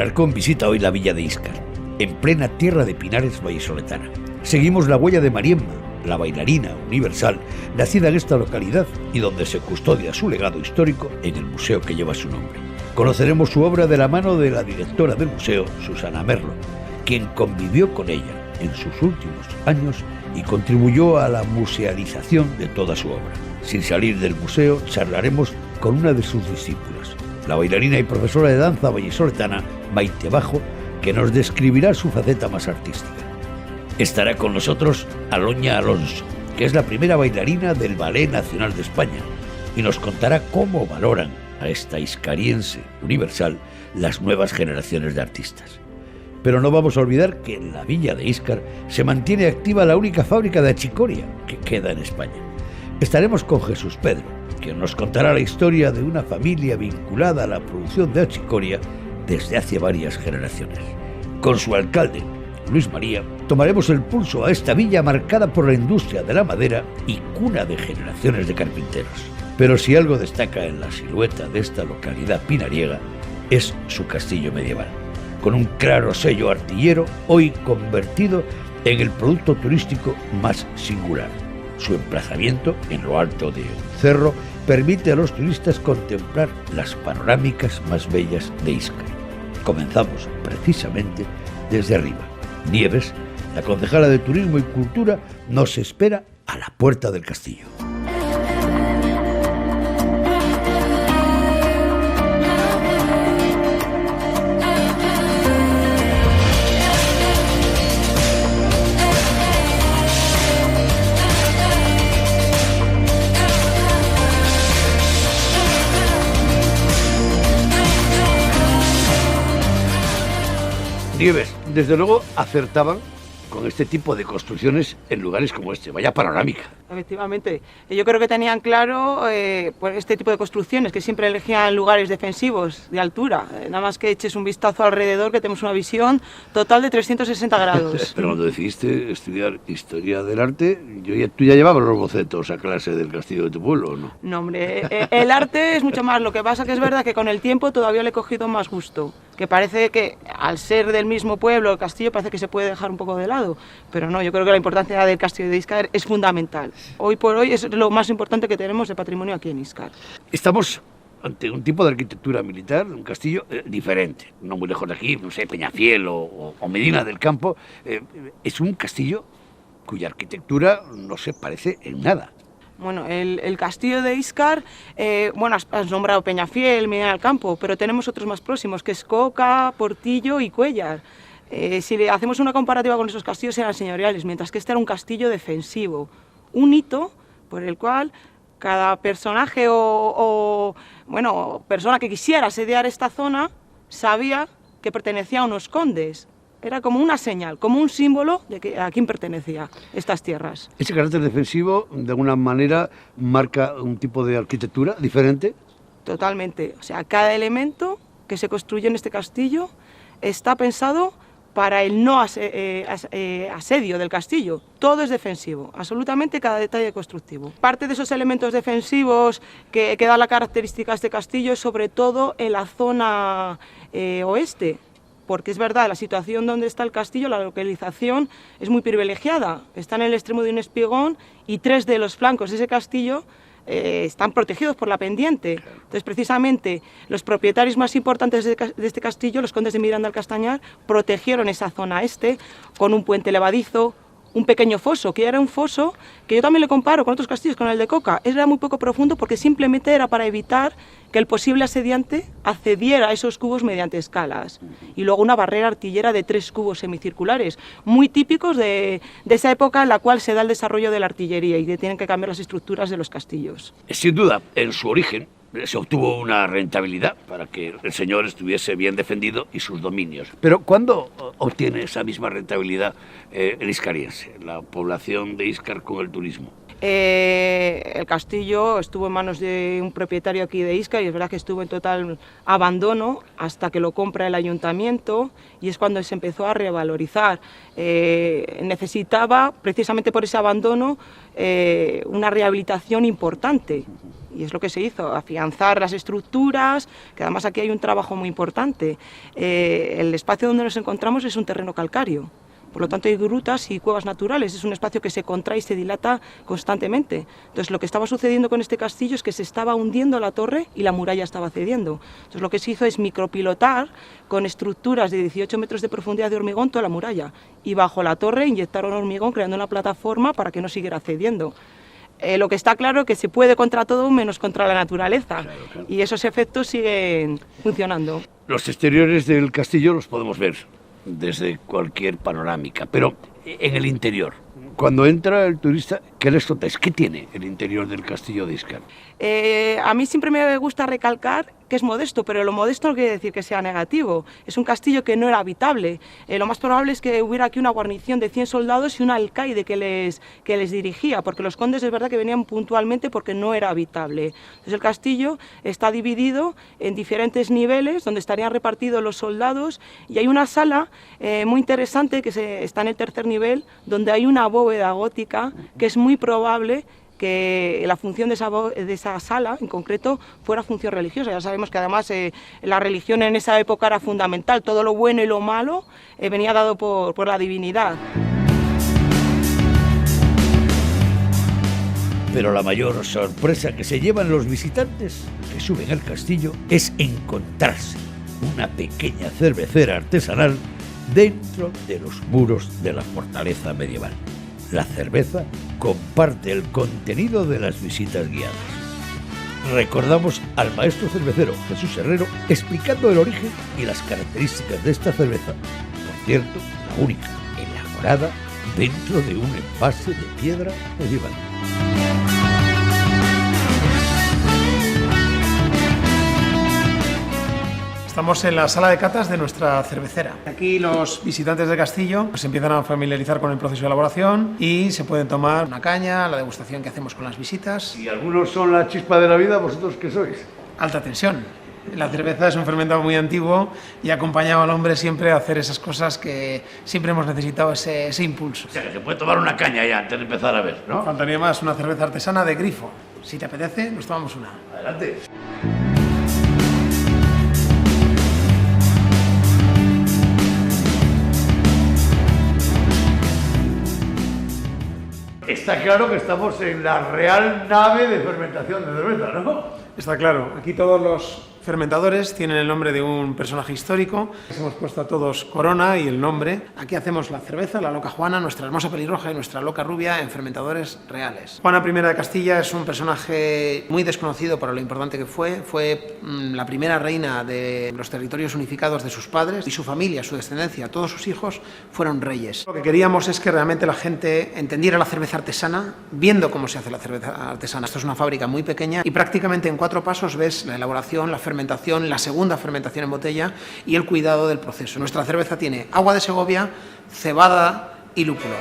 Arcón visita hoy la villa de Íscar, en plena tierra de pinares vallisoletana. Seguimos la huella de Mariemma, la bailarina universal, nacida en esta localidad y donde se custodia su legado histórico en el museo que lleva su nombre. Conoceremos su obra de la mano de la directora del museo, Susana Merlo, quien convivió con ella en sus últimos años y contribuyó a la musealización de toda su obra. Sin salir del museo, charlaremos con una de sus discípulas, la bailarina y profesora de danza vallisoletana Maite Bajo, que nos describirá su faceta más artística. Estará con nosotros Aloña Alonso, que es la primera bailarina del Ballet Nacional de España, y nos contará cómo valoran a esta iscariense universal las nuevas generaciones de artistas. Pero no vamos a olvidar que en la villa de Íscar se mantiene activa la única fábrica de achicoria que queda en España. Estaremos con Jesús Pedro, quien nos contará la historia de una familia vinculada a la producción de achicoria desde hace varias generaciones. Con su alcalde, Luis María, tomaremos el pulso a esta villa marcada por la industria de la madera y cuna de generaciones de carpinteros. Pero si algo destaca en la silueta de esta localidad pinariega, es su castillo medieval, con un claro sello artillero, hoy convertido en el producto turístico más singular. Su emplazamiento, en lo alto de un cerro, permite a los turistas contemplar las panorámicas más bellas de Íscar. Comenzamos precisamente desde arriba. Nieves, la concejala de Turismo y Cultura, nos espera a la puerta del castillo. Nieves, desde luego acertaban con este tipo de construcciones en lugares como este. Vaya panorámica. Efectivamente. Yo creo que tenían claro pues este tipo de construcciones, que siempre elegían lugares defensivos de altura. Nada más que eches un vistazo alrededor, que tenemos una visión total de 360 grados. Pero cuando decidiste estudiar Historia del Arte, tú ya llevabas los bocetos a clase del castillo de tu pueblo, ¿o no? No, hombre, el arte es mucho más. Lo que pasa que es verdad que con el tiempo todavía le he cogido más gusto. Que parece que al ser del mismo pueblo, el castillo parece que se puede dejar un poco de lado. Pero no, yo creo que la importancia del castillo de Íscar es fundamental. Hoy por hoy es lo más importante que tenemos de patrimonio aquí en Íscar. Estamos ante un tipo de arquitectura militar, un castillo diferente, no muy lejos de aquí, no sé, Peñafiel o Medina del Campo. Es un castillo cuya arquitectura no se parece en nada. Bueno, el castillo de Íscar, bueno, has nombrado Peñafiel, Medina del Campo, pero tenemos otros más próximos, que es Coca, Portillo y Cuéllar. Si le hacemos una comparativa con esos castillos, eran señoriales, mientras que este era un castillo defensivo, un hito por el cual cada personaje bueno, persona que quisiera asediar esta zona sabía que pertenecía a unos condes. Era como una señal, como un símbolo de a quién pertenecía estas tierras. ¿Ese carácter defensivo, de alguna manera, marca un tipo de arquitectura diferente? Totalmente. O sea, cada elemento que se construye en este castillo está pensado para el no asedio del castillo. Todo es defensivo, absolutamente cada detalle constructivo. Parte de esos elementos defensivos que dan la característica a este castillo es sobre todo en la zona oeste. Porque es verdad, la situación donde está el castillo, la localización es muy privilegiada. Está en el extremo de un espigón y 3 de los flancos de ese castillo están protegidos por la pendiente. Entonces, precisamente, los propietarios más importantes de este castillo, los condes de Miranda del Castañar, protegieron esa zona este con un puente levadizo, un pequeño foso, que era un foso que yo también le comparo con otros castillos, con el de Coca. Era muy poco profundo porque simplemente era para evitar que el posible asediante accediera a esos cubos mediante escalas. Y luego una barrera artillera de 3 cubos semicirculares, muy típicos de esa época en la cual se da el desarrollo de la artillería y tienen que cambiar las estructuras de los castillos. Sin duda, en su origen se obtuvo una rentabilidad para que el señor estuviese bien defendido y sus dominios. Pero ¿cuándo obtiene esa misma rentabilidad el iscariense, la población de Íscar con el turismo? El castillo estuvo en manos de un propietario aquí de Íscar y es verdad que estuvo en total abandono hasta que lo compra el ayuntamiento y es cuando se empezó a revalorizar. Necesitaba, precisamente por ese abandono, una rehabilitación importante. y es lo que se hizo, afianzar las estructuras, que además aquí hay un trabajo muy importante. El espacio donde nos encontramos es un terreno calcáreo. Por lo tanto hay grutas y cuevas naturales, es un espacio que se contrae y se dilata constantemente. Entonces lo que estaba sucediendo con este castillo es que se estaba hundiendo la torre y la muralla estaba cediendo. Entonces lo que se hizo es micropilotar con estructuras de 18 metros de profundidad de hormigón toda la muralla, y bajo la torre inyectaron hormigón creando una plataforma para que no siguiera cediendo. Lo que está claro es que se puede contra todo menos contra la naturaleza, claro. Y esos efectos siguen funcionando. Los exteriores del castillo los podemos ver desde cualquier panorámica, pero en el interior, cuando entra el turista, ¿qué les contáis? ¿Qué tiene el interior del castillo de Íscar? A mí siempre me gusta recalcar que es modesto, pero lo modesto no quiere decir que sea negativo. Es un castillo que no era habitable. Lo más probable es que hubiera aquí una guarnición de 100 soldados y un alcaide que les dirigía, porque los condes es verdad que venían puntualmente porque no era habitable. Entonces el castillo está dividido en diferentes niveles donde estarían repartidos los soldados, y hay una sala muy interesante que está en el tercer nivel, donde hay una bóveda gótica que es muy probable que la función de esa sala en concreto fuera función religiosa. Ya sabemos que además la religión en esa época era fundamental, todo lo bueno y lo malo venía dado por la divinidad. Pero la mayor sorpresa que se llevan los visitantes que suben al castillo es encontrarse una pequeña cervecera artesanal dentro de los muros de la fortaleza medieval. La cerveza comparte el contenido de las visitas guiadas. Recordamos al maestro cervecero Jesús Herrero explicando el origen y las características de esta cerveza, por cierto, la única elaborada dentro de un envase de piedra medieval. Estamos en la sala de catas de nuestra cervecera. Aquí los visitantes del castillo se empiezan a familiarizar con el proceso de elaboración y se pueden tomar una caña, la degustación que hacemos con las visitas. Y algunos son la chispa de la vida, ¿vosotros qué sois? Alta tensión. La cerveza es un fermentado muy antiguo y ha acompañado al hombre siempre a hacer esas cosas que siempre hemos necesitado, ese impulso. O sea, que se puede tomar una caña ya antes de empezar a ver, ¿no? Faltaría más, una cerveza artesana de grifo. Si te apetece, nos tomamos una. Adelante. Está claro que estamos en la real nave de fermentación de cerveza, ¿no? Está claro. Aquí todos los fermentadores tienen el nombre de un personaje histórico. Les hemos puesto a todos corona y el nombre. Aquí hacemos la cerveza, la loca Juana, nuestra hermosa pelirroja y nuestra loca rubia en fermentadores reales. Juana I de Castilla es un personaje muy desconocido para lo importante que fue. Fue la primera reina de los territorios unificados de sus padres, y su familia, su descendencia, todos sus hijos fueron reyes. Lo que queríamos es que realmente la gente entendiera la cerveza artesana viendo cómo se hace la cerveza artesana. Esto es una fábrica muy pequeña y prácticamente en 4 pasos ves la elaboración, la fermentación, la segunda fermentación en botella y el cuidado del proceso. Nuestra cerveza tiene agua de Segovia, cebada y lúpulo.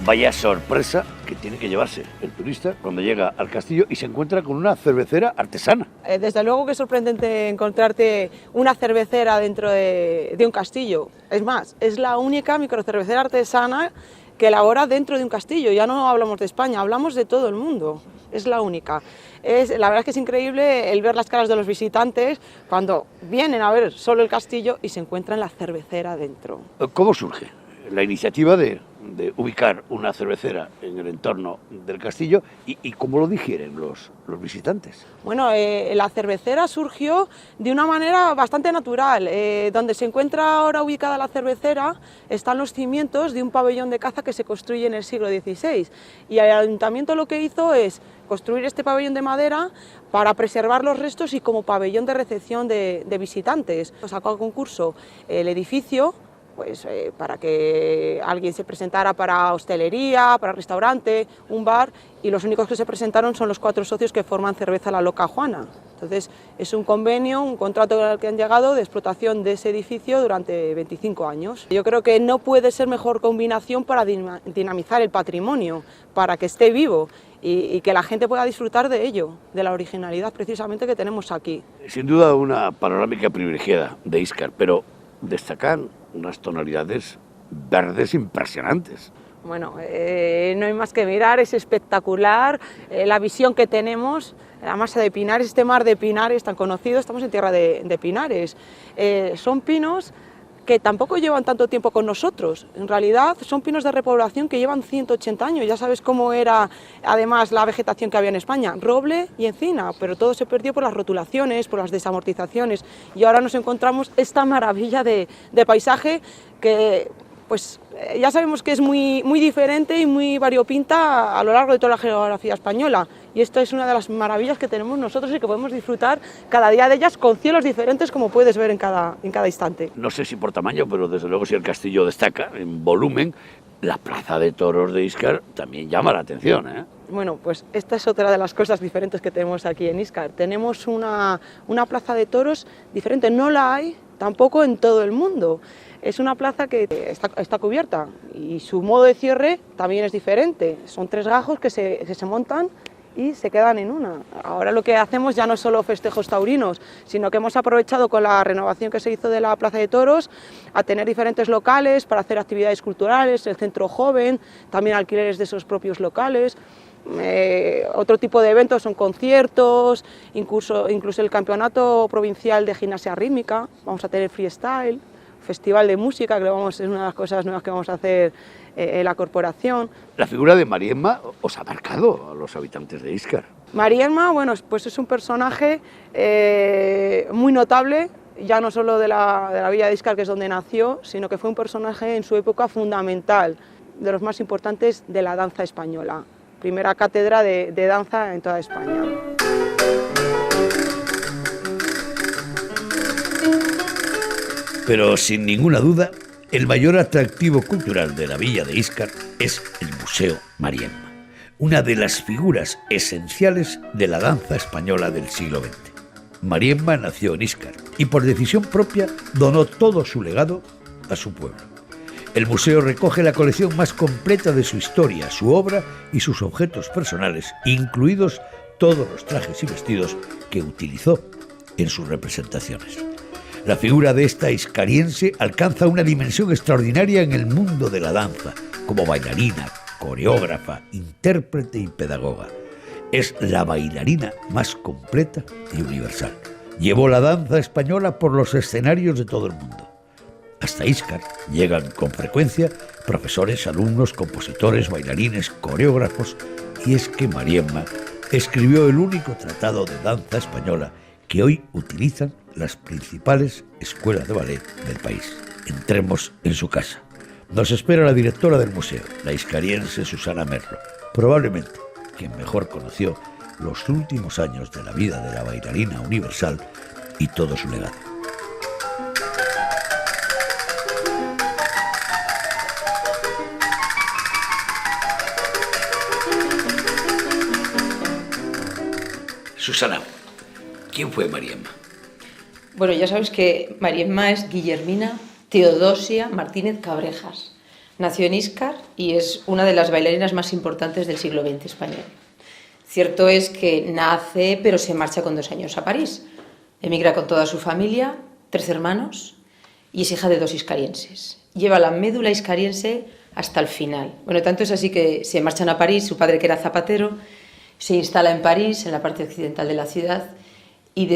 Vaya sorpresa que tiene que llevarse el turista cuando llega al castillo y se encuentra con una cervecera artesana. Desde luego que es sorprendente encontrarte una cervecera dentro de un castillo. Es más, es la única microcervecera artesana que elabora dentro de un castillo. Ya no hablamos de España, hablamos de todo el mundo. Es la única. La verdad es que es increíble el ver las caras de los visitantes cuando vienen a ver solo el castillo y se encuentran la cervecera dentro. ¿Cómo surge la iniciativa de ubicar una cervecera en el entorno del castillo y cómo lo digieren los visitantes? Bueno, la cervecera surgió de una manera bastante natural. Donde se encuentra ahora ubicada la cervecera están los cimientos de un pabellón de caza que se construye en el siglo XVI, y el ayuntamiento lo que hizo es construir este pabellón de madera para preservar los restos y como pabellón de recepción de visitantes. Sacó a concurso el edificio para que alguien se presentara para hostelería, para restaurante, un bar, y los únicos que se presentaron son los 4 socios que forman Cerveza La Loca Juana. Entonces es un convenio, un contrato al que han llegado de explotación de ese edificio durante 25 años. Yo creo que no puede ser mejor combinación para dinamizar el patrimonio, para que esté vivo y que la gente pueda disfrutar de ello, de la originalidad precisamente que tenemos aquí. Sin duda una panorámica privilegiada de Íscar, pero destacan unas tonalidades verdes impresionantes. Bueno, no hay más que mirar, es espectacular la visión que tenemos, la masa de pinares, este mar de pinares tan conocido, estamos en tierra de pinares. Son pinos que tampoco llevan tanto tiempo con nosotros, en realidad son pinos de repoblación que llevan 180 años, ya sabes cómo era además la vegetación que había en España, roble y encina, pero todo se perdió por las rotulaciones, por las desamortizaciones y ahora nos encontramos esta maravilla de paisaje que pues ya sabemos que es muy diferente y muy variopinta a lo largo de toda la geografía española. Y esto es una de las maravillas que tenemos nosotros y que podemos disfrutar cada día de ellas con cielos diferentes, como puedes ver en cada instante. No sé si por tamaño, pero desde luego si el castillo destaca en volumen, la plaza de toros de Íscar también llama la atención, ¿eh? Bueno, pues esta es otra de las cosas diferentes que tenemos aquí en Íscar. Tenemos una plaza de toros diferente, no la hay tampoco en todo el mundo. Es una plaza que está cubierta y su modo de cierre también es diferente. Son 3 gajos que se montan y se quedan en una. Ahora lo que hacemos ya no es solo festejos taurinos, sino que hemos aprovechado con la renovación que se hizo de la Plaza de Toros a tener diferentes locales para hacer actividades culturales, el centro joven, también alquileres de esos propios locales. Otro tipo de eventos son conciertos, incluso el campeonato provincial de gimnasia rítmica, vamos a tener freestyle, festival de música, que es una de las cosas nuevas que vamos a hacer en la corporación. La figura de Mariemma os ha marcado a los habitantes de Íscar. Mariemma, bueno, pues es un personaje muy notable, ya no solo de la villa de Íscar, que es donde nació, sino que fue un personaje en su época fundamental, de los más importantes de la danza española. Primera cátedra de danza en toda España. Pero sin ninguna duda, el mayor atractivo cultural de la villa de Íscar es el Museo Mariemma, una de las figuras esenciales de la danza española del siglo XX. Mariemma nació en Íscar y por decisión propia donó todo su legado a su pueblo. El museo recoge la colección más completa de su historia, su obra y sus objetos personales, incluidos todos los trajes y vestidos que utilizó en sus representaciones. La figura de esta iscariense alcanza una dimensión extraordinaria en el mundo de la danza, como bailarina, coreógrafa, intérprete y pedagoga. Es la bailarina más completa y universal. Llevó la danza española por los escenarios de todo el mundo. Hasta Íscar llegan con frecuencia profesores, alumnos, compositores, bailarines, coreógrafos, y es que Mariemma escribió el único tratado de danza española que hoy utilizan las principales escuelas de ballet del país. Entremos en su casa. Nos espera la directora del museo, la iscariense Susana Merlo, probablemente quien mejor conoció los últimos años de la vida de la bailarina universal y todo su legado. Susana, ¿quién fue Mariemma? Bueno, ya sabes que Mariemma es Guillermina Teodosia Martínez Cabrejas. Nació en Íscar y es una de las bailarinas más importantes del siglo XX español. Cierto es que nace, pero se marcha con 2 años a París. Emigra con toda su familia, 3 hermanos, y es hija de 2 iscarienses. Lleva la médula iscariense hasta el final. Bueno, tanto es así que se marchan a París, su padre, que era zapatero, se instala en París, en la parte occidental de la ciudad, y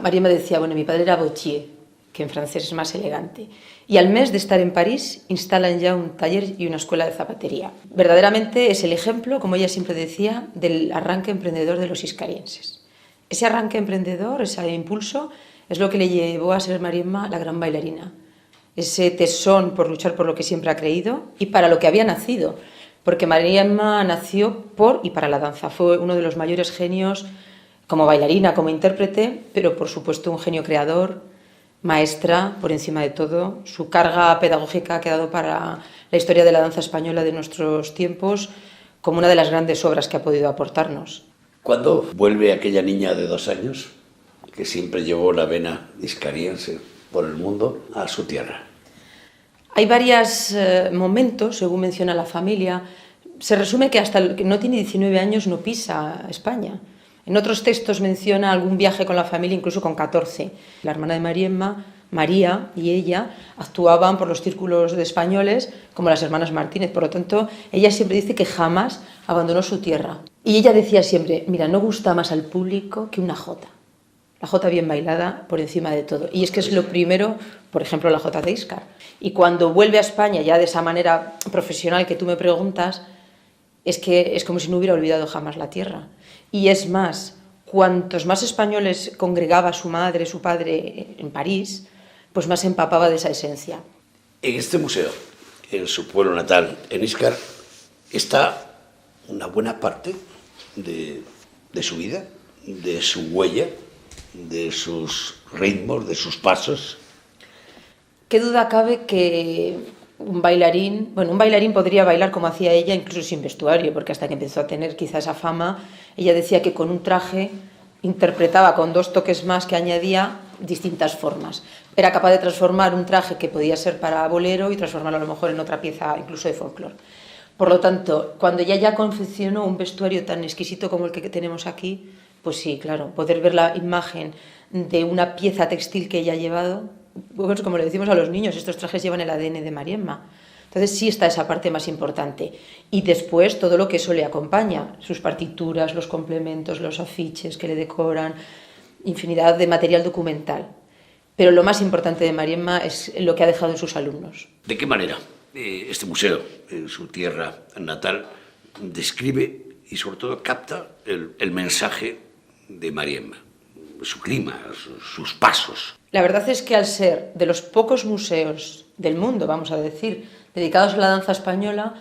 Mariemma decía, bueno, mi padre era bottier, que en francés es más elegante. Y al mes de estar en París, instalan ya un taller y una escuela de zapatería. Verdaderamente es el ejemplo, como ella siempre decía, del arranque emprendedor de los iscarienses. Ese arranque emprendedor, ese impulso, es lo que le llevó a ser Mariemma la gran bailarina. Ese tesón por luchar por lo que siempre ha creído y para lo que había nacido. Porque Mariemma nació por y para la danza. Fue uno de los mayores genios como bailarina, como intérprete, pero por supuesto un genio creador, maestra por encima de todo. Su carga pedagógica ha quedado para la historia de la danza española de nuestros tiempos como una de las grandes obras que ha podido aportarnos. ¿Cuándo vuelve aquella niña de 2 años que siempre llevó la vena iscariense por el mundo a su tierra. Hay varios momentos, según menciona la familia. Se resume que hasta el que no tiene 19 años no pisa España. En otros textos menciona algún viaje con la familia, incluso con 14. La hermana de Mariemma, María, y ella actuaban por los círculos de españoles como las hermanas Martínez. Por lo tanto, ella siempre dice que jamás abandonó su tierra. Y ella decía siempre, mira, no gusta más al público que una jota. La jota bien bailada por encima de todo. Y es que es lo primero, por ejemplo, la jota de Íscar. Y cuando vuelve a España, ya de esa manera profesional que tú me preguntas, es que es como si no hubiera olvidado jamás la tierra. Y es más, cuantos más españoles congregaba su madre, su padre en París, pues más se empapaba de esa esencia. En este museo, en su pueblo natal, en Íscar, está una buena parte de su vida, de su huella, de sus ritmos, de sus pasos. ¿Qué duda cabe que un bailarín podría bailar como hacía ella, incluso sin vestuario, porque hasta que empezó a tener quizá esa fama, ella decía que con un traje interpretaba con 2 toques más que añadía distintas formas. Era capaz de transformar un traje que podía ser para bolero y transformarlo a lo mejor en otra pieza incluso de folclore. Por lo tanto, cuando ella ya confeccionó un vestuario tan exquisito como el que tenemos aquí, pues sí, claro, poder ver la imagen de una pieza textil que ella ha llevado, pues como le decimos a los niños, estos trajes llevan el ADN de Mariemma. Entonces sí está esa parte más importante. Y después todo lo que eso le acompaña, sus partituras, los complementos, los afiches que le decoran, infinidad de material documental. Pero lo más importante de Mariemma es lo que ha dejado en sus alumnos. ¿De qué manera este museo, en su tierra natal, describe y sobre todo capta el mensaje de Mariemma? Su clima, sus pasos. La verdad es que al ser de los pocos museos del mundo, vamos a decir, dedicados a la danza española,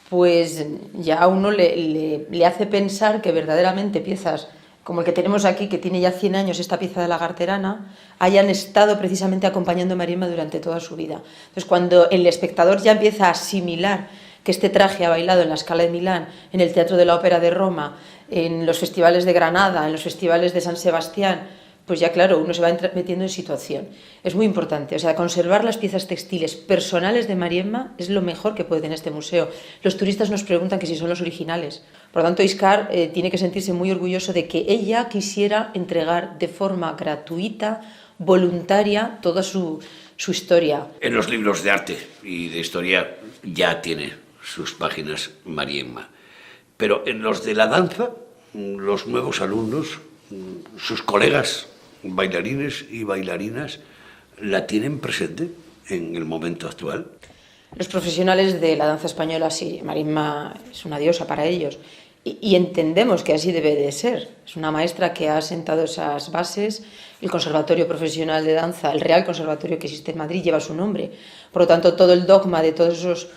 pues ya a uno le hace pensar que verdaderamente piezas como el que tenemos aquí, que tiene ya 100 años, esta pieza de la Garterana, hayan estado precisamente acompañando a Mariemma durante toda su vida. Entonces, cuando el espectador ya empieza a asimilar que este traje ha bailado en la Scala de Milán, en el Teatro de la Ópera de Roma, en los festivales de Granada, en los festivales de San Sebastián, pues ya claro, uno se va metiendo en situación. Es muy importante, o sea, conservar las piezas textiles personales de Mariemma es lo mejor que puede tener este museo. Los turistas nos preguntan que si son los originales. Por lo tanto, Íscar tiene que sentirse muy orgulloso de que ella quisiera entregar de forma gratuita, voluntaria, toda su historia. En los libros de arte y de historia ya tiene sus páginas Mariemma. Pero en los de la danza, los nuevos alumnos, sus colegas bailarines y bailarinas, ¿la tienen presente en el momento actual? Los profesionales de la danza española, sí, Mariemma es una diosa para ellos. Y entendemos que así debe de ser. Es una maestra que ha sentado esas bases. El Conservatorio Profesional de Danza, el Real Conservatorio que existe en Madrid, lleva su nombre. Por lo tanto, todo el dogma de todos esos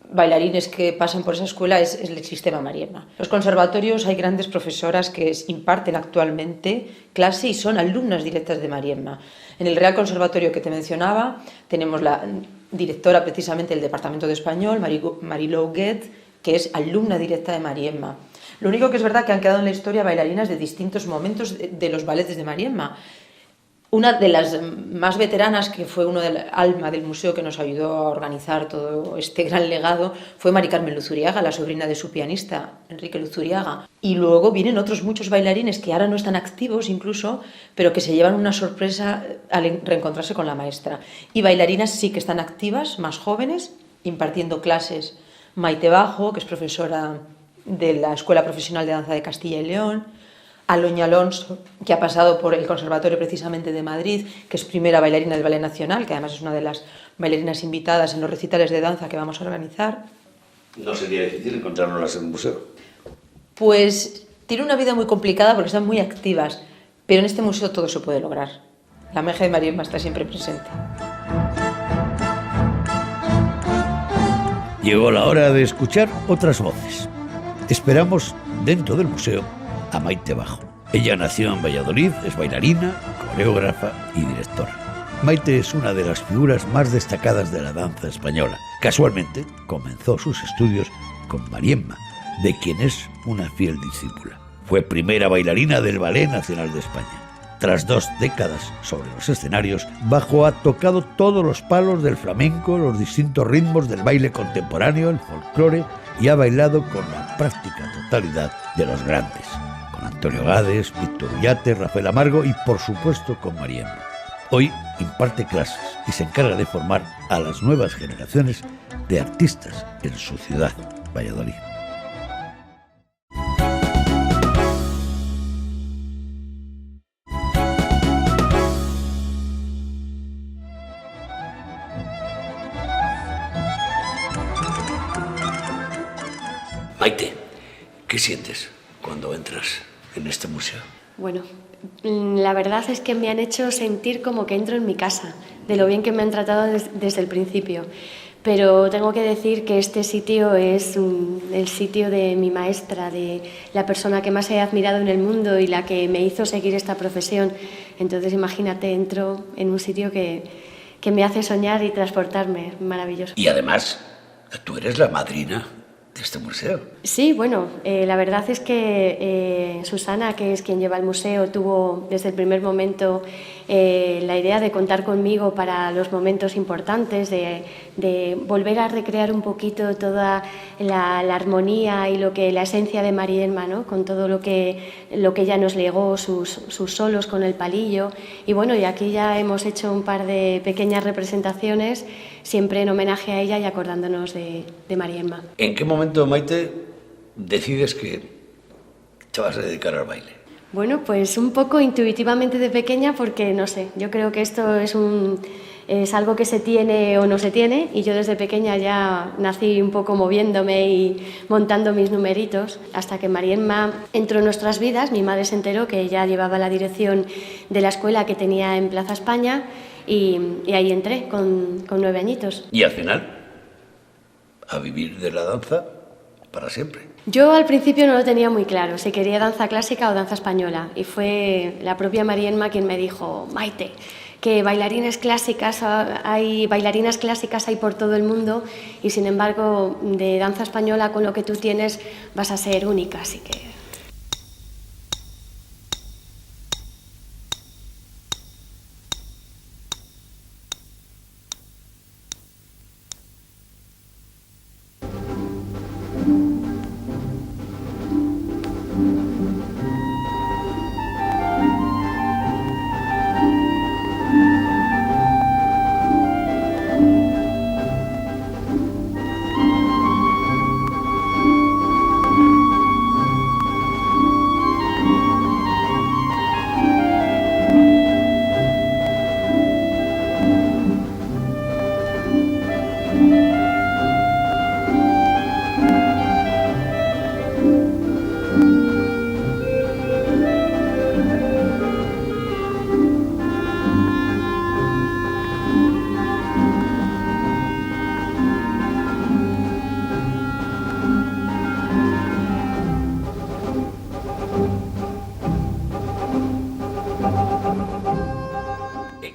bailarines que pasan por esa escuela es el sistema Mariemma. Los conservatorios, hay grandes profesoras que imparten actualmente clase y son alumnas directas de Mariemma. En el Real Conservatorio que te mencionaba tenemos la directora precisamente del Departamento de Español, Marilou Guet, que es alumna directa de Mariemma. Lo único que es verdad que han quedado en la historia bailarinas de distintos momentos de los balletes de Mariemma. Una de las más veteranas, que fue uno del alma del museo que nos ayudó a organizar todo este gran legado, fue Mari Carmen Luzuriaga, la sobrina de su pianista, Enrique Luzuriaga. Y luego vienen otros muchos bailarines que ahora no están activos incluso, pero que se llevan una sorpresa al reencontrarse con la maestra. Y bailarinas sí que están activas, más jóvenes, impartiendo clases. Maite Bajo, que es profesora de la Escuela Profesional de Danza de Castilla y León, Aloña Alonso, que ha pasado por el Conservatorio precisamente de Madrid, que es primera bailarina del Ballet Nacional, que además es una de las bailarinas invitadas en los recitales de danza que vamos a organizar. ¿No sería difícil encontrarlas en el museo? Pues tiene una vida muy complicada porque están muy activas, pero en este museo todo se puede lograr. La magia de Mariemma está siempre presente. Llegó la hora de escuchar otras voces. Esperamos dentro del museo a Maite Bajo. Ella nació en Valladolid, es bailarina, coreógrafa y directora. Maite es una de las figuras más destacadas de la danza española. Casualmente, comenzó sus estudios con Mariemma, de quien es una fiel discípula. Fue primera bailarina del Ballet Nacional de España. Tras 2 décadas sobre los escenarios, Bajo ha tocado todos los palos del flamenco, los distintos ritmos del baile contemporáneo, el folclore, y ha bailado con la práctica totalidad de los grandes, con Antonio Gades, Víctor Ullate, Rafael Amargo y, por supuesto, con Mariemma. Hoy imparte clases y se encarga de formar a las nuevas generaciones de artistas en su ciudad, Valladolid. Maite, ¿qué sientes cuando entras en este museo? Bueno, la verdad es que me han hecho sentir como que entro en mi casa, de lo bien que me han tratado desde el principio. Pero tengo que decir que este sitio es el sitio de mi maestra, de la persona que más he admirado en el mundo y la que me hizo seguir esta profesión. Entonces, imagínate, entro en un sitio que me hace soñar y transportarme. Maravilloso. Y además, tú eres la madrina de este museo. Sí, bueno, la verdad es que Susana, que es quien lleva el museo, tuvo desde el primer momento la idea de contar conmigo para los momentos importantes, de volver a recrear un poquito toda la armonía y la esencia de Mariemma, ¿no? Con todo lo que ella nos legó, sus solos con el palillo. Y bueno, y aquí ya hemos hecho un par de pequeñas representaciones, siempre en homenaje a ella y acordándonos de Mariemma. ¿En qué momento, Maite, decides que te vas a dedicar al baile? Bueno, pues un poco intuitivamente de pequeña, porque no sé, yo creo que esto es algo que se tiene o no se tiene, y yo desde pequeña ya nací un poco moviéndome y montando mis numeritos, hasta que Mariemma entró en nuestras vidas. Mi madre se enteró que ella llevaba la dirección de la escuela que tenía en Plaza España, y ahí entré con 9 añitos. Y al final, a vivir de la danza para siempre. Yo al principio no lo tenía muy claro, si quería danza clásica o danza española, y fue la propia Mariemma quien me dijo: Maite, que bailarinas clásicas hay por todo el mundo, y sin embargo de danza española, con lo que tú tienes, vas a ser única, así que...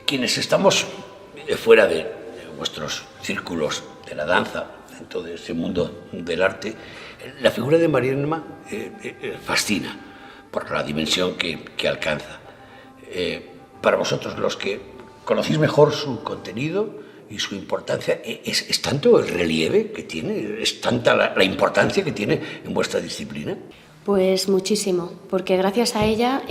Quienes estamos fuera de vuestros círculos de la danza, dentro de ese mundo del arte, la figura de Mariemma fascina por la dimensión que alcanza. Para vosotros, los que conocéis mejor su contenido y su importancia, ¿es tanto el relieve que tiene? ¿Es tanta la importancia que tiene en vuestra disciplina? Pues muchísimo, porque gracias a ella...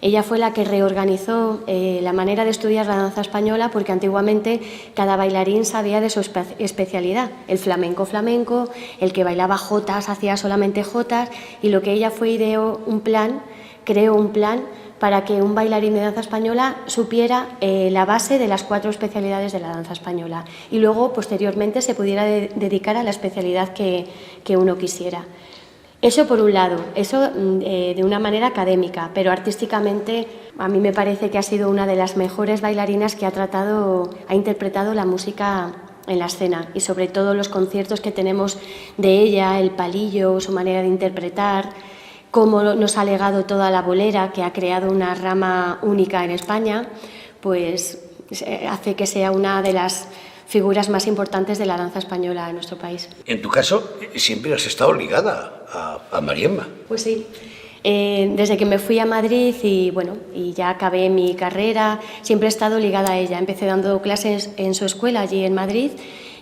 Ella fue la que reorganizó la manera de estudiar la danza española, porque antiguamente cada bailarín sabía de su especialidad. El flamenco, el que bailaba jotas hacía solamente jotas, y lo que ella creó un plan para que un bailarín de danza española supiera la base de las 4 especialidades de la danza española, y luego posteriormente se pudiera dedicar a la especialidad que uno quisiera. Eso por un lado, eso de una manera académica, pero artísticamente a mí me parece que ha sido una de las mejores bailarinas que ha interpretado la música en la escena, y sobre todo los conciertos que tenemos de ella, el palillo, su manera de interpretar, cómo nos ha legado toda la bolera, que ha creado una rama única en España, pues hace que sea una de las figuras más importantes de la danza española en nuestro país. En tu caso, siempre has estado ligada a Mariemma. Pues sí. Desde que me fui a Madrid y ya acabé mi carrera, siempre he estado ligada a ella. Empecé dando clases en su escuela allí en Madrid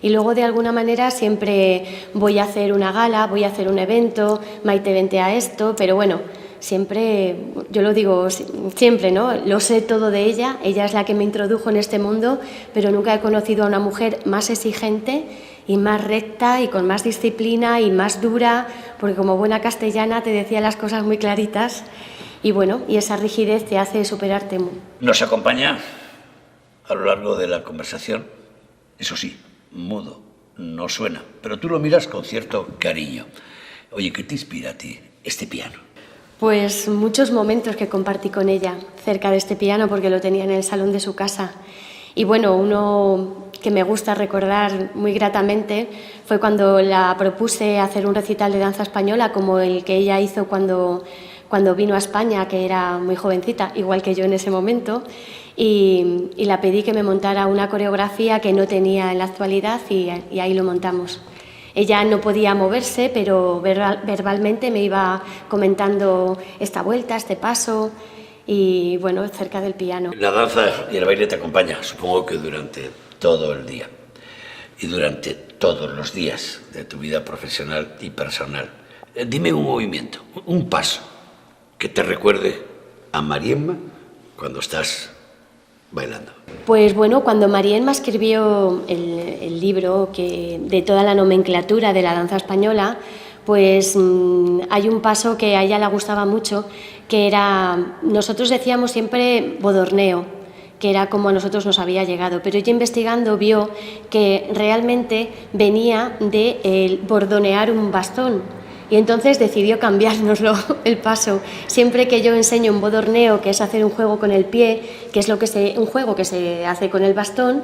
y luego de alguna manera siempre voy a hacer una gala, voy a hacer un evento, Maite, vente a esto, pero bueno, siempre, yo lo digo siempre, ¿no? Lo sé todo de ella, ella es la que me introdujo en este mundo, pero nunca he conocido a una mujer más exigente y más recta y con más disciplina y más dura, porque como buena castellana te decía las cosas muy claritas y bueno, y esa rigidez te hace superarte. Nos acompaña a lo largo de la conversación, eso sí, mudo, no suena, pero tú lo miras con cierto cariño. Oye, ¿qué te inspira a ti este piano? Pues muchos momentos que compartí con ella cerca de este piano porque lo tenía en el salón de su casa. Y bueno, uno que me gusta recordar muy gratamente fue cuando la propuse hacer un recital de danza española como el que ella hizo cuando vino a España, que era muy jovencita, igual que yo en ese momento, y la pedí que me montara una coreografía que no tenía en la actualidad y ahí lo montamos. Ella no podía moverse, pero verbalmente me iba comentando esta vuelta, este paso y bueno, cerca del piano. La danza y el baile te acompaña, supongo que durante todo el día y durante todos los días de tu vida profesional y personal. Dime un movimiento, un paso que te recuerde a Mariemma cuando estás bailando. Pues bueno, cuando Mariemma escribió el libro de toda la nomenclatura de la danza española, pues hay un paso que a ella le gustaba mucho, que era, nosotros decíamos siempre bodorneo, que era como a nosotros nos había llegado, pero ella investigando vio que realmente venía de el bordonear un bastón. Y entonces decidió cambiárnoslo el paso. Siempre que yo enseño un bodorneo, que es hacer un juego con el pie, que es un juego que se hace con el bastón,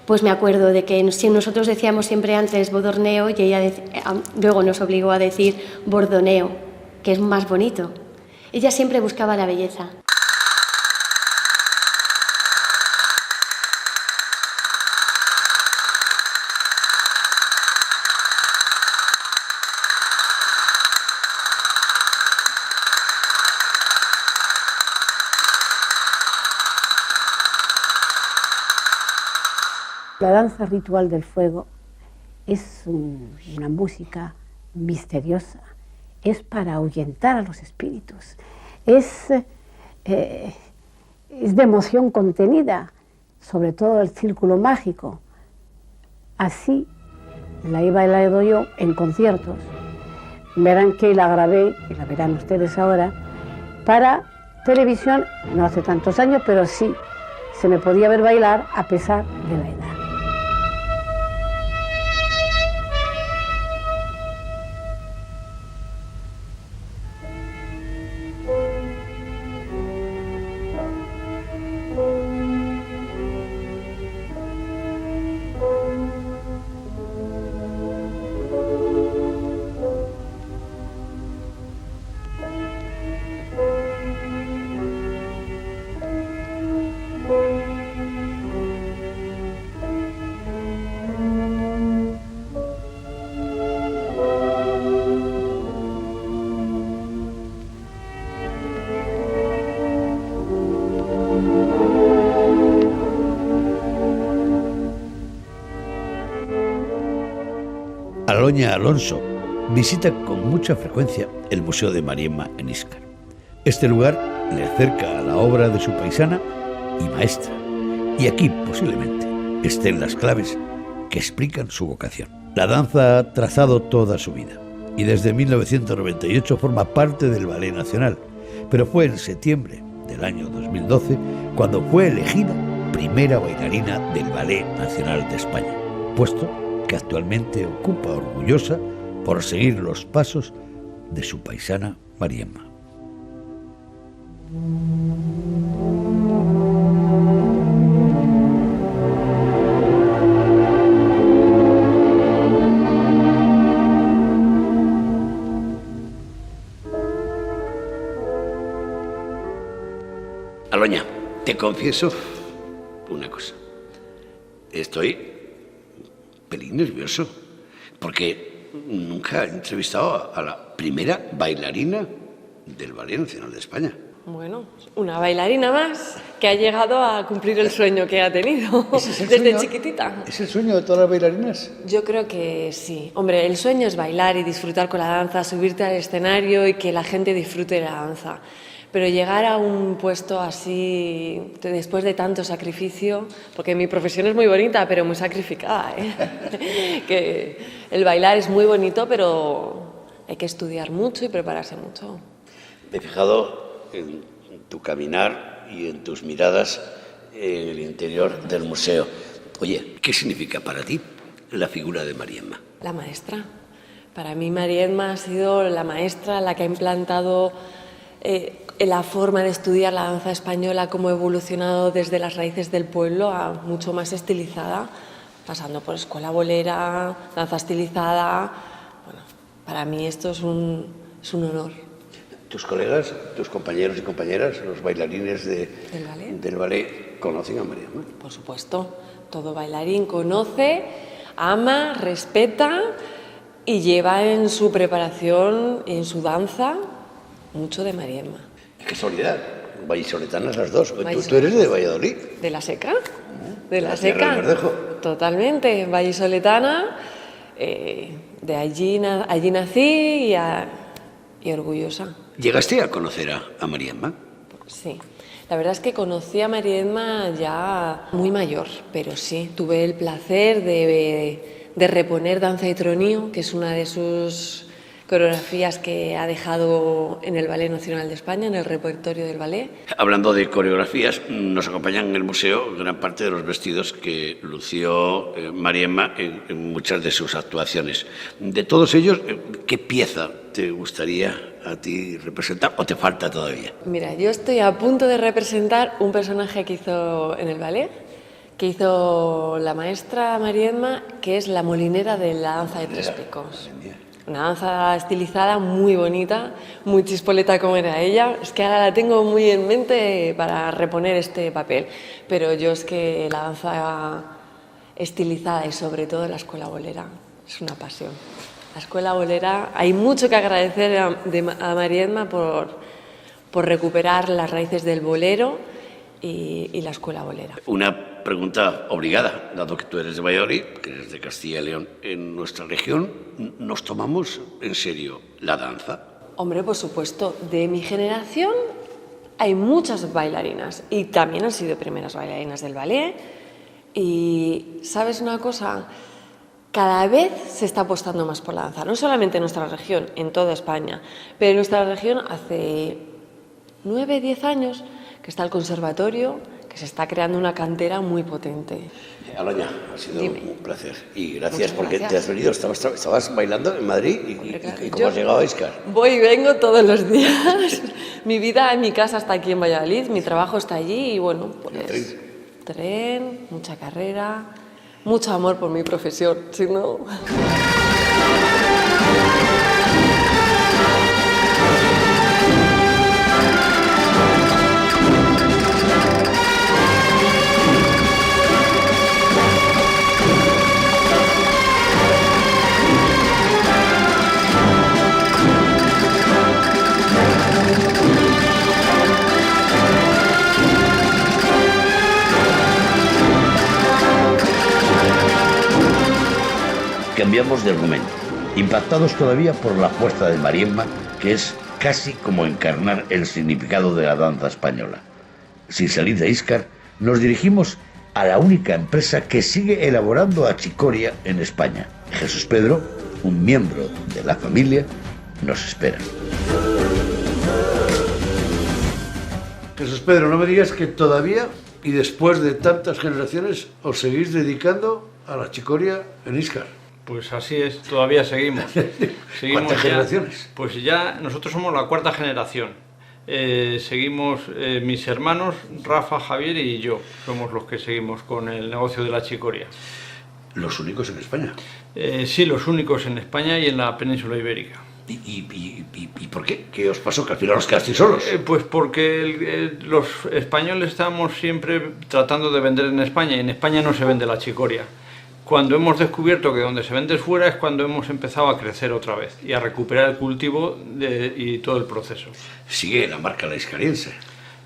pues me acuerdo de que si nosotros decíamos siempre antes bodorneo y ella luego nos obligó a decir bordoneo, que es más bonito. Ella siempre buscaba la belleza. La danza ritual del fuego es una música misteriosa, es para ahuyentar a los espíritus, es de emoción contenida, sobre todo el círculo mágico. Así la he bailado yo en conciertos. Verán que la grabé, y la verán ustedes ahora, para televisión, no hace tantos años, pero sí se me podía ver bailar a pesar de la edad. Aloña Alonso visita con mucha frecuencia el Museo de Mariemma en Íscar. Este lugar le acerca a la obra de su paisana y maestra, y aquí posiblemente estén las claves que explican su vocación. La danza ha trazado toda su vida y desde 1998 forma parte del Ballet Nacional, pero fue en septiembre del año 2012 cuando fue elegida primera bailarina del Ballet Nacional de España, puesto que actualmente ocupa orgullosa por seguir los pasos de su paisana Mariemma. Aloña, te confieso una cosa. Estoy pelín nervioso, porque nunca he entrevistado a la primera bailarina del Ballet Nacional de España. Bueno, una bailarina más que ha llegado a cumplir el sueño que ha tenido desde chiquitita. ¿Es el sueño de todas las bailarinas? Yo creo que sí. Hombre, el sueño es bailar y disfrutar con la danza, subirte al escenario y que la gente disfrute de la danza. Pero llegar a un puesto así, después de tanto sacrificio, porque mi profesión es muy bonita, pero muy sacrificada, ¿eh? Que el bailar es muy bonito, pero hay que estudiar mucho y prepararse mucho. Me he fijado en tu caminar y en tus miradas en el interior del museo. Oye, ¿qué significa para ti la figura de Mariemma? La maestra. Para mí Mariemma ha sido la maestra, la que ha implantado la forma de estudiar la danza española, cómo ha evolucionado desde las raíces del pueblo a mucho más estilizada, pasando por escuela bolera, danza estilizada. Bueno, para mí esto es un honor. ¿Tus colegas, tus compañeros y compañeras, los bailarines del ballet, conocen a Mariemma? Por supuesto, todo bailarín conoce, ama, respeta y lleva en su preparación, en su danza, mucho de Mariemma. Qué casualidad, vallisoletanas las dos. ¿Tú eres de Valladolid? ¿De la Seca? De la Tierra del Seca. Verdejo. Totalmente, vallisoletana. De allí nací y orgullosa. ¿Llegaste a conocer a Mariemma? Sí, la verdad es que conocí a Mariemma ya muy mayor, pero sí, tuve el placer de reponer Danza de Tronío, que es una de sus coreografías que ha dejado en el Ballet Nacional de España, en el repertorio del ballet. Hablando de coreografías, nos acompañan en el museo gran parte de los vestidos que lució Mariemma en muchas de sus actuaciones. De todos ellos, ¿qué pieza te gustaría a ti representar o te falta todavía? Mira, yo estoy a punto de representar un personaje que hizo en el ballet, que hizo la maestra Mariemma, que es la molinera de la danza de tres picos. Una danza estilizada muy bonita, muy chispoleta como era ella. Es que ahora la tengo muy en mente para reponer este papel. Pero yo es que la danza estilizada y sobre todo la escuela bolera es una pasión. La escuela bolera, hay mucho que agradecer a Mariemma por recuperar las raíces del bolero y la escuela bolera. Una pregunta obligada, dado que tú eres de Valladolid, que eres de Castilla y León. En nuestra región, ¿nos tomamos en serio la danza? Hombre, por supuesto, de mi generación hay muchas bailarinas y también han sido primeras bailarinas del ballet. Y, ¿sabes una cosa? Cada vez se está apostando más por la danza, no solamente en nuestra región, en toda España, pero en nuestra región hace 9, 10 años que está el conservatorio, que se está creando una cantera muy potente. Alaña, ha sido un placer. Y gracias porque te has venido. Estabas bailando en Madrid y ¿cómo has llegado a Íscar? Voy y vengo todos los días. Mi vida en mi casa está aquí en Valladolid, mi trabajo está allí y bueno, pues tren, mucha carrera, mucho amor por mi profesión, si no... Cambiamos de argumento, impactados todavía por la apuesta de Mariemma, que es casi como encarnar el significado de la danza española. Sin salir de Íscar, nos dirigimos a la única empresa que sigue elaborando achicoria en España. Jesús Pedro, un miembro de la familia, nos espera. Jesús Pedro, no me digas que todavía, y después de tantas generaciones, os seguís dedicando a la achicoria en Íscar. Pues así es, todavía seguimos. ¿Cuántas generaciones? Pues ya nosotros somos la cuarta generación. Seguimos mis hermanos, Rafa, Javier y yo. Somos los que seguimos con el negocio de la achicoria. ¿Los únicos en España? Sí, los únicos en España y en la península ibérica. ¿Y por qué? ¿Qué os pasó? ¿Que al final os quedasteis solos? Pues porque los españoles estamos siempre tratando de vender en España y en España no se vende la achicoria. Cuando hemos descubierto que donde se vende fuera es cuando hemos empezado a crecer otra vez y a recuperar el cultivo y todo el proceso. Sigue la marca La Iscariense.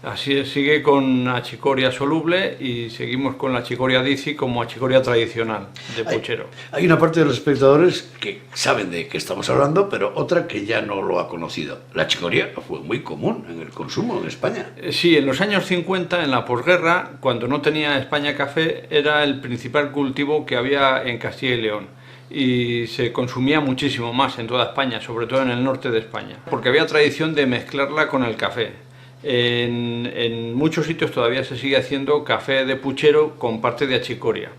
Así es, sigue con achicoria soluble y seguimos con la achicoria Dici como achicoria tradicional de puchero. Hay una parte de los espectadores que saben de qué estamos hablando, pero otra que ya no lo ha conocido. La achicoria fue muy común en el consumo en España. Sí, en los años 50, en la posguerra, cuando no tenía España café, era el principal cultivo que había en Castilla y León. Y se consumía muchísimo más en toda España, sobre todo en el norte de España, porque había tradición de mezclarla con el café. En muchos sitios todavía se sigue haciendo café de puchero con parte de achicoria,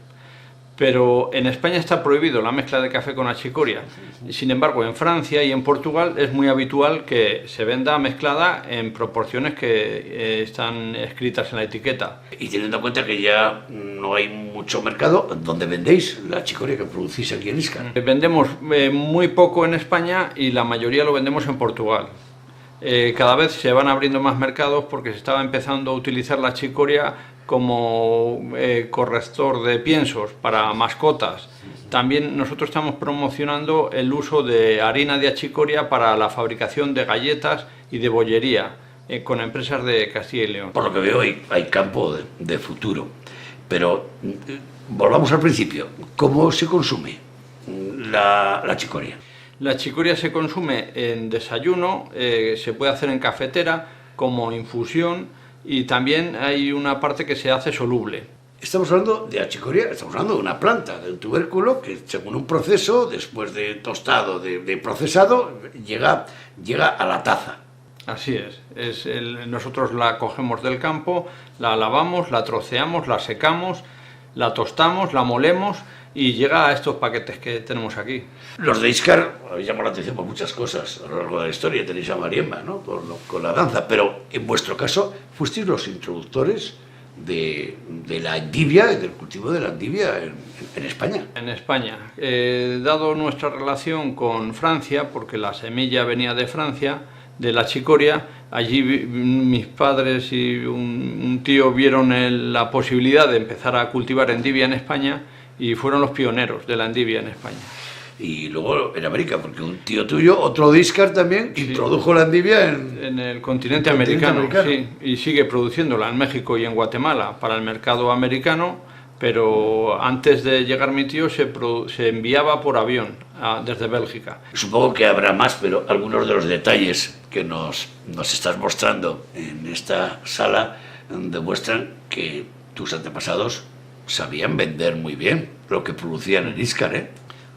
pero en España está prohibido la mezcla de café con achicoria. Sin embargo, en Francia y en Portugal es muy habitual que se venda mezclada en proporciones que están escritas en la etiqueta. Y teniendo en cuenta que ya no hay mucho mercado, ¿dónde vendéis la achicoria que producís aquí en Íscar? Vendemos muy poco en España y la mayoría lo vendemos en Portugal. Cada vez se van abriendo más mercados porque se estaba empezando a utilizar la achicoria como corrector de piensos para mascotas. También nosotros estamos promocionando el uso de harina de achicoria para la fabricación de galletas y de bollería con empresas de Castilla y León. Por lo que veo hay campo de futuro. Pero volvamos al principio. ¿Cómo se consume la achicoria? La achicoria se consume en desayuno, se puede hacer en cafetera, como infusión, y también hay una parte que se hace soluble. Estamos hablando de achicoria, estamos hablando de una planta, de un tubérculo que según un proceso, después de tostado, de procesado, llega a la taza. Así es. Nosotros la cogemos del campo, la lavamos, la troceamos, la secamos, la tostamos, la molemos y llega a estos paquetes que tenemos aquí. Los de Íscar habéis llamado la atención por muchas cosas a lo largo de la historia. Tenéis a Mariemma, ¿no? con la danza, pero en vuestro caso fuisteis los introductores de la endivia, del cultivo de la endivia en España. En España. Dado nuestra relación con Francia, porque la semilla venía de Francia, de la achicoria, allí mis padres y un tío vieron la posibilidad de empezar a cultivar endivia en España y fueron los pioneros de la endivia en España. Y luego en América, porque un tío tuyo, otro de Íscar también, sí, introdujo la endivia en el continente americano. Sí, y sigue produciéndola en México y en Guatemala para el mercado americano, pero antes de llegar mi tío se enviaba por avión desde Bélgica. Supongo que habrá más, pero algunos de los detalles que nos estás mostrando en esta sala demuestran que tus antepasados sabían vender muy bien lo que producían en Íscar, ¿eh?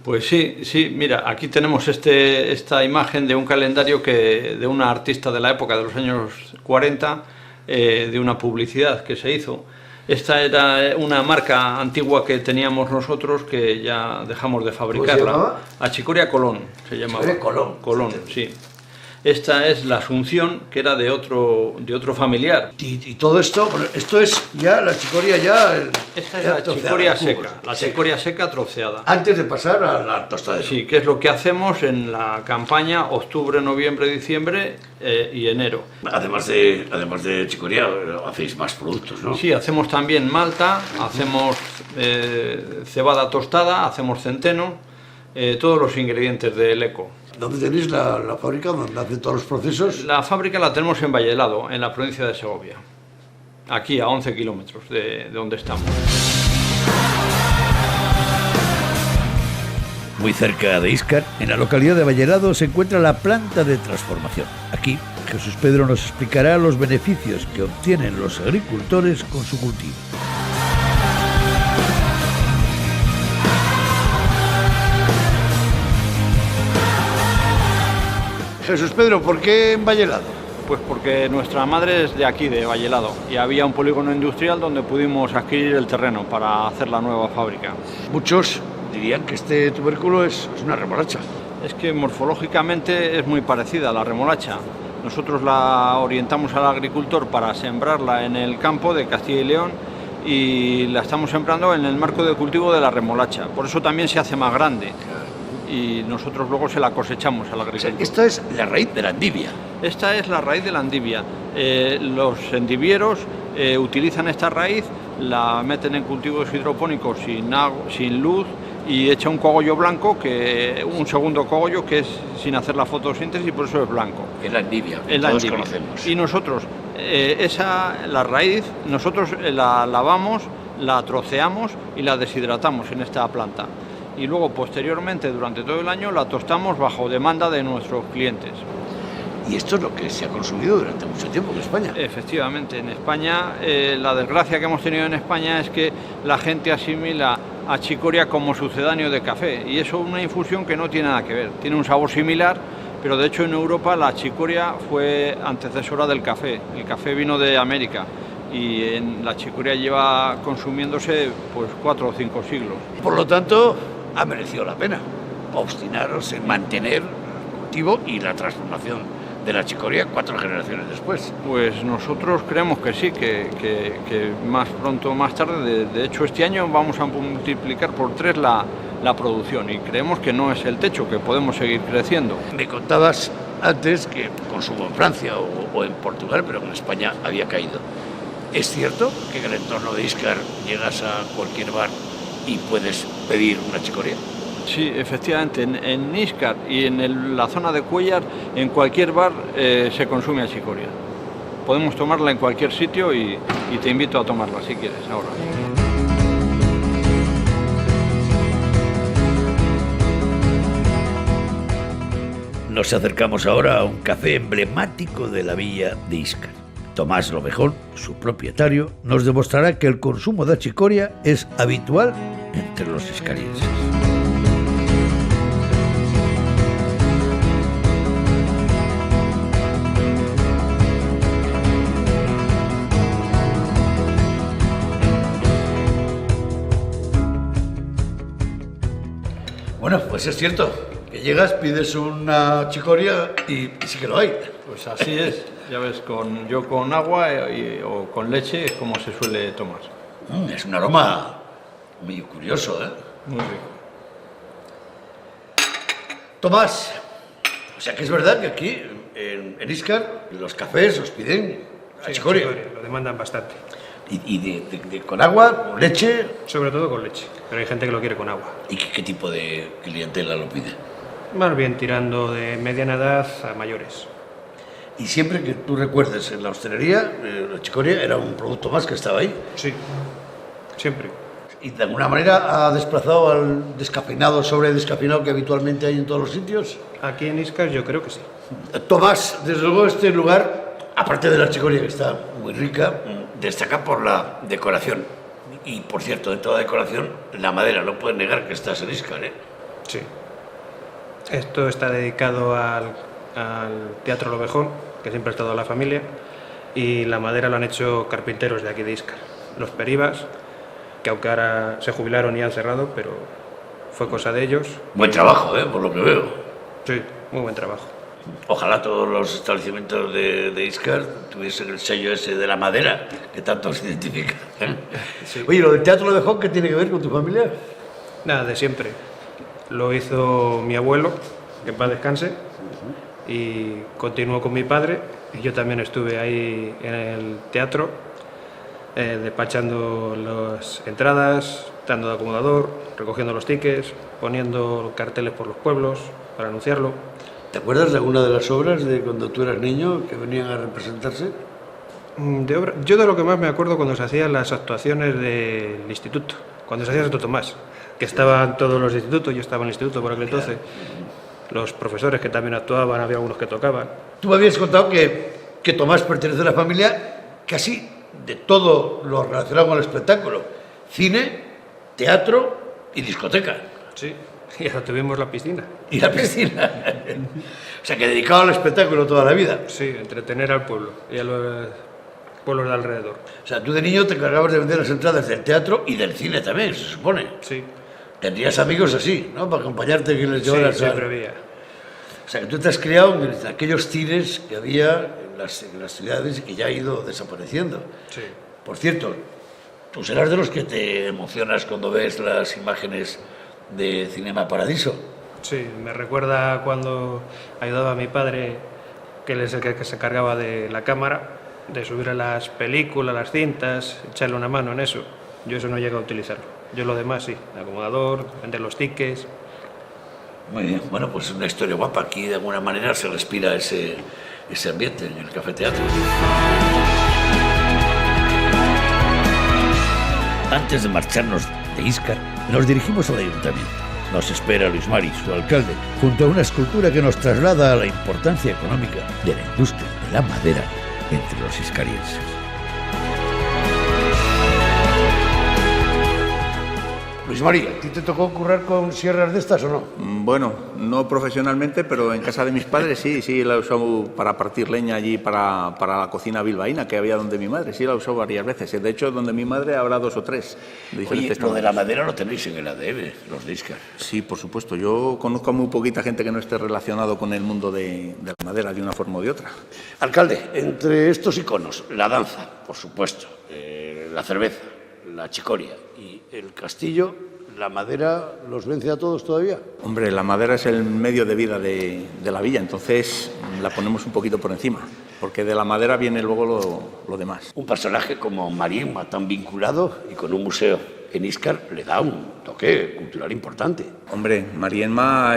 Pues sí, mira, aquí tenemos esta imagen de un calendario de una artista de la época de los años 40, de una publicidad que se hizo. Esta era una marca antigua que teníamos nosotros que ya dejamos de fabricarla. ¿Cómo se llamaba? Achicoria Colón se llamaba. Colón, sí. Esta es la Asunción, que era de otro familiar. Y todo esto, bueno, esto es ya la achicoria Esta es la achicoria seca, la achicoria seca troceada. Antes de pasar a la tostadera. Sí, que es lo que hacemos en la campaña octubre, noviembre, diciembre y enero. Además de achicoria, hacéis más productos, ¿no? Sí, hacemos también malta, hacemos cebada tostada, hacemos centeno, todos los ingredientes del eco. ¿Dónde tenéis la fábrica donde hacen todos los procesos? La fábrica la tenemos en Vallelado, en la provincia de Segovia. Aquí, a 11 kilómetros de donde estamos. Muy cerca de Íscar, en la localidad de Vallelado, se encuentra la planta de transformación. Aquí, Jesús Pedro nos explicará los beneficios que obtienen los agricultores con su cultivo. Jesús Pedro, ¿por qué en Vallelado? Pues porque nuestra madre es de aquí, de Vallelado, y había un polígono industrial donde pudimos adquirir el terreno para hacer la nueva fábrica. Muchos dirían que este tubérculo es una remolacha. Es que morfológicamente es muy parecida a la remolacha. Nosotros la orientamos al agricultor para sembrarla en el campo de Castilla y León y la estamos sembrando en el marco de cultivo de la remolacha. Por eso también se hace más grande. Y nosotros luego se la cosechamos al agricultor. O sea, esta es la raíz de la endivia. Esta es la raíz de la endivia. Los endivieros utilizan esta raíz la meten en cultivos hidropónicos sin luz y echa un cogollo blanco, un segundo cogollo que es sin hacer la fotosíntesis y por eso es blanco. Es la endivia, que Es la todos endivia. conocemos. Y nosotros, la raíz, nosotros la lavamos, la troceamos y la deshidratamos en esta planta. Y luego, posteriormente, durante todo el año, la tostamos bajo demanda de nuestros clientes. Y esto es lo que se ha consumido durante mucho tiempo en España. Efectivamente, en España, la desgracia que hemos tenido en España es que la gente asimila a chicoria como sucedáneo de café, y eso es una infusión que no tiene nada que ver. Tiene un sabor similar, pero de hecho en Europa la chicoria fue antecesora del café. El café vino de América y la chicoria lleva consumiéndose pues 4 o 5 siglos. Por lo tanto, ha merecido la pena obstinaros en mantener el cultivo y la transformación de la chicoria 4 generaciones después. Pues nosotros creemos que sí, que más pronto o más tarde, de hecho este año vamos a multiplicar por 3 la producción, y creemos que no es el techo, que podemos seguir creciendo. Me contabas antes que consumo en Francia o en Portugal, pero que en España había caído. ¿Es cierto que en el entorno de Íscar llegas a cualquier bar y puedes pedir una chicoria? Sí, efectivamente, en Íscar y en la zona de Cuéllar, en cualquier bar se consume chicoria. Podemos tomarla en cualquier sitio y te invito a tomarla si quieres ahora. Nos acercamos ahora a un café emblemático de la villa de Íscar. Tomás Lobejón, su propietario, nos demostrará que el consumo de chicoria es habitual entre los iscarienses. Bueno, pues es cierto, que llegas, pides una chicoria y sí que lo hay. Pues así es, ya ves, yo con agua o con leche es como se suele tomar. Es un aroma muy curioso, ¿eh? Muy rico. Tomás, o sea que es verdad que aquí en Íscar los cafés os piden la chicoria. Lo demandan bastante. Y con agua, con leche. Sobre todo con leche, pero hay gente que lo quiere con agua. ¿Y qué tipo de clientela lo pide? Más bien tirando de mediana edad a mayores. Y siempre que tú recuerdes en la hostelería, la chicoria era un producto más que estaba ahí. Sí, siempre. ¿Y de alguna manera ha desplazado al descafeinado, sobre descafeinado que habitualmente hay en todos los sitios? Aquí en Íscar yo creo que sí. Tomás, desde luego este lugar, aparte de la chicoria que está muy rica, destaca por la decoración. Y por cierto, de toda decoración, la madera, no puedes negar que estás en Íscar, ¿eh? Sí. Esto está dedicado al Teatro Lobejón, que siempre ha estado en la familia, y la madera lo han hecho carpinteros de aquí de Íscar. Los Peribas, que aunque ahora se jubilaron y han cerrado, pero fue cosa de ellos. Buen trabajo, por lo que veo. Sí, muy buen trabajo. Ojalá todos los establecimientos de Íscar tuviesen el sello ese de la madera, que tanto se identifica. Sí. Oye, ¿lo del Teatro Lobejón qué tiene que ver con tu familia? Nada, de siempre. Lo hizo mi abuelo, que en paz descanse, y continuó con mi padre. Y yo también estuve ahí en el teatro, despachando las entradas, dando de acomodador, recogiendo los tickets, poniendo carteles por los pueblos para anunciarlo. ¿Te acuerdas de alguna de las obras de cuando tú eras niño que venían a representarse? Yo de lo que más me acuerdo cuando se hacían las actuaciones del instituto, cuando se hacía Santo Tomás, que estaban todos los institutos, yo estaba en el instituto por aquel entonces, los profesores que también actuaban, había algunos que tocaban. Tú me habías contado que Tomás pertenece a la familia casi de todo lo relacionado con el espectáculo: cine, teatro y discoteca. Sí, y hasta tuvimos la piscina. Y la piscina. O sea, que dedicado al espectáculo toda la vida. Sí, entretener al pueblo y a los pueblos de alrededor. O sea, tú de niño te encargabas de vender las entradas del teatro y del cine también, se supone. Sí. Tendrías amigos así, ¿no? Para acompañarte, que les llevaras. Sí, siempre había. O sea, que tú te has criado en aquellos cines que había en las ciudades y que ya ha ido desapareciendo. Sí. Por cierto, tú serás de los que te emocionas cuando ves las imágenes de Cinema Paradiso. Sí, me recuerda cuando ayudaba a mi padre, que él es el que se encargaba de la cámara, de subir a las películas, las cintas, echarle una mano en eso. Yo eso no llego a utilizarlo. Yo lo demás sí, el acomodador, vender los tickets. Muy bien, bueno, pues una historia guapa. Aquí de alguna manera se respira ese ambiente en el Café Teatro. Antes de marcharnos de Íscar, nos dirigimos al ayuntamiento. Nos espera Luis Mari, su alcalde, junto a una escultura que nos traslada a la importancia económica de la industria de la madera entre los iscarienses. Luis Mari, ¿a ti te tocó currar con sierras de estas o no? Bueno, no profesionalmente, pero en casa de mis padres sí la he usado para partir leña allí para la cocina bilbaína que había donde mi madre, sí la he usado varias veces. De hecho, donde mi madre habrá 2 o 3. Oye, lo de la madera lo tenéis en el ADN, los de Íscar. Sí, por supuesto. Yo conozco a muy poquita gente que no esté relacionado con el mundo de la madera de una forma o de otra. Alcalde, entre estos iconos, la danza, por supuesto, la cerveza, la chicoria y el castillo, ¿la madera los vence a todos todavía? Hombre, la madera es el medio de vida de la villa, entonces la ponemos un poquito por encima, porque de la madera viene luego lo demás. Un personaje como Mariemma, tan vinculado y con un museo en Íscar, le da un toque cultural importante. Hombre, Mariemma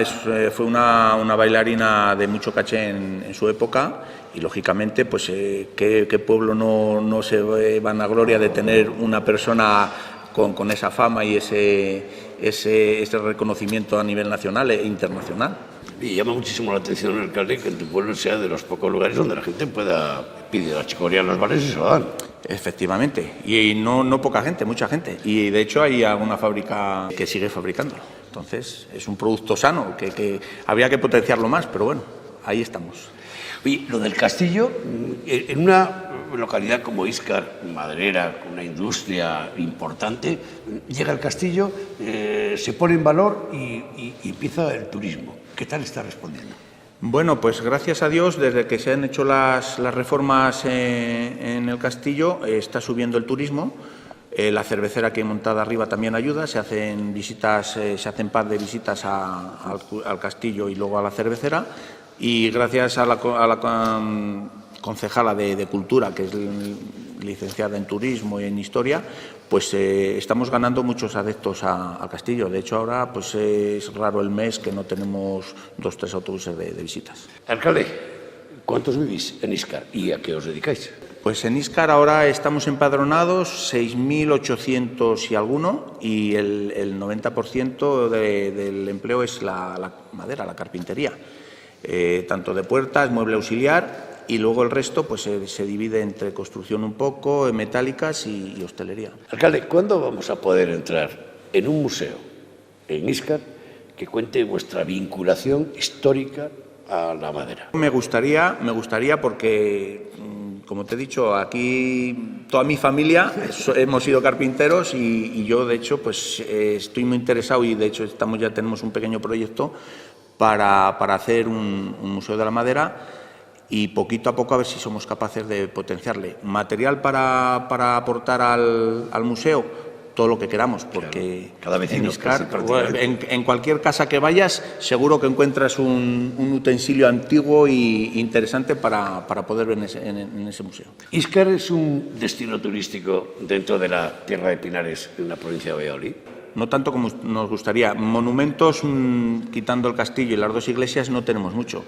fue una bailarina de mucho caché en su época y, lógicamente, pues ¿qué pueblo no se vanagloria de tener una persona con esa fama y ese reconocimiento a nivel nacional e internacional? Y llama muchísimo la atención, alcalde, que en tu pueblo sea de los pocos lugares donde la gente pueda pedir la chicoria en los bares y se lo dan. Efectivamente, y no poca gente, mucha gente. Y de hecho hay alguna fábrica que sigue fabricándolo. Entonces es un producto sano que habría que potenciarlo más, pero bueno, ahí estamos. Oye, lo del castillo, en una localidad como Íscar, maderera, con una industria importante, llega el castillo, se pone en valor y empieza el turismo. ¿Qué tal está respondiendo? Bueno, pues gracias a Dios, desde que se han hecho las reformas en el castillo, está subiendo el turismo. La cervecera que hay montada arriba también ayuda, se hacen par de visitas al castillo y luego a la cervecera. Y gracias a la concejala de Cultura, que es licenciada en Turismo y en Historia, pues estamos ganando muchos adeptos al castillo. De hecho, ahora pues es raro el mes que no tenemos 2 o 3 autobuses de visitas. Alcalde, ¿cuántos vivís en Íscar y a qué os dedicáis? Pues en Íscar ahora estamos empadronados 6.800 y alguno, y el 90% del empleo es la madera, la carpintería. Tanto de puertas, mueble auxiliar, y luego el resto pues se divide entre construcción un poco, metálicas y hostelería. Alcalde, ¿cuándo vamos a poder entrar en un museo en Íscar que cuente vuestra vinculación histórica a la madera? Me gustaría porque, como te he dicho, aquí toda mi familia hemos sido carpinteros y yo, de hecho, pues estoy muy interesado y, de hecho, ya tenemos un pequeño proyecto para hacer un museo de la madera y poquito a poco a ver si somos capaces de potenciarle. Material para aportar al museo, todo lo que queramos, porque cada vecino en Íscar, en cualquier casa que vayas, seguro que encuentras un utensilio antiguo e interesante para poder ver en ese museo. Íscar es un destino turístico dentro de la Tierra de Pinares, en la provincia de Valladolid. No tanto como nos gustaría. Monumentos, quitando el castillo y las 2 iglesias, no tenemos mucho.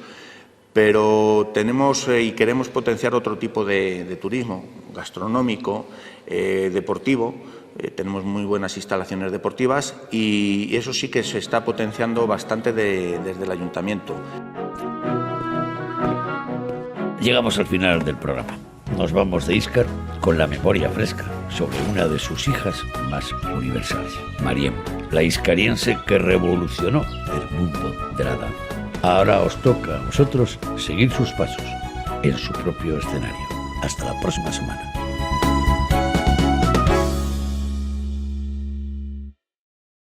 Pero tenemos y queremos potenciar otro tipo de turismo, gastronómico, deportivo. Tenemos muy buenas instalaciones deportivas y eso sí que se está potenciando bastante desde el ayuntamiento. Llegamos al final del programa. Nos vamos de Íscar con la memoria fresca sobre una de sus hijas más universales, Mariemma, la iscariense que revolucionó el mundo de la danza. Ahora os toca a vosotros seguir sus pasos en su propio escenario. Hasta la próxima semana.